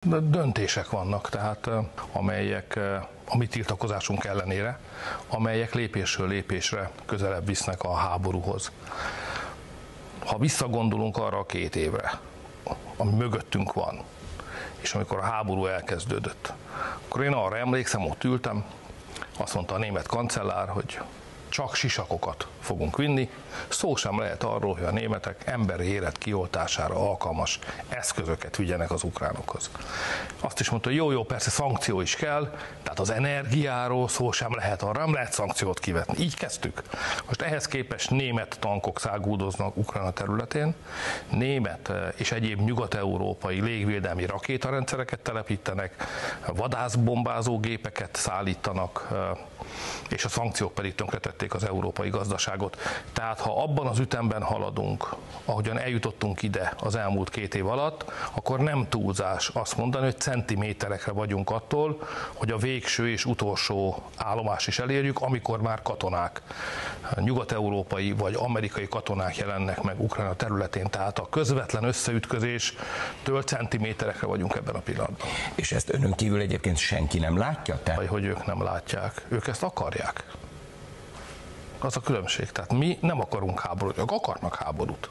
Döntések vannak, tehát amelyek a mi tiltakozásunk ellenére, amelyek lépésről lépésre közelebb visznek a háborúhoz. Ha visszagondolunk arra a 2 évre, ami mögöttünk van, és amikor a háború elkezdődött, akkor én arra emlékszem, ott ültem, azt mondta a német kancellár, hogy csak sisakokat fogunk vinni, szó sem lehet arról, hogy a németek emberi élet kioltására alkalmas eszközöket vigyenek az ukránokhoz. Azt is mondta, hogy jó, persze szankció is kell, tehát az energiáról szó sem lehet, arra nem lehet szankciót kivetni. Így kezdtük. Most ehhez képest német tankok száguldoznak Ukrajna területén, német és egyéb nyugat-európai légvédelmi rakétarendszereket telepítenek, vadászbombázó gépeket szállítanak, és a szankciók pedig tönkretették az európai gazdaságot. Tehát ha abban az ütemben haladunk, ahogyan eljutottunk ide az elmúlt 2 év alatt, akkor nem túlzás azt mondani, hogy centiméterekre vagyunk attól, hogy a végső és utolsó állomás is elérjük, amikor már katonák, nyugat-európai vagy amerikai katonák jelennek meg Ukrajna területén. Tehát a közvetlen összeütközéstől centiméterekre vagyunk ebben a pillanatban. És ezt önön kívül egyébként senki nem látja? Vagy hogy ők nem látják. Ők ezt akarják. Az a különbség. Tehát mi nem akarunk háborút, ők akarnak háborút.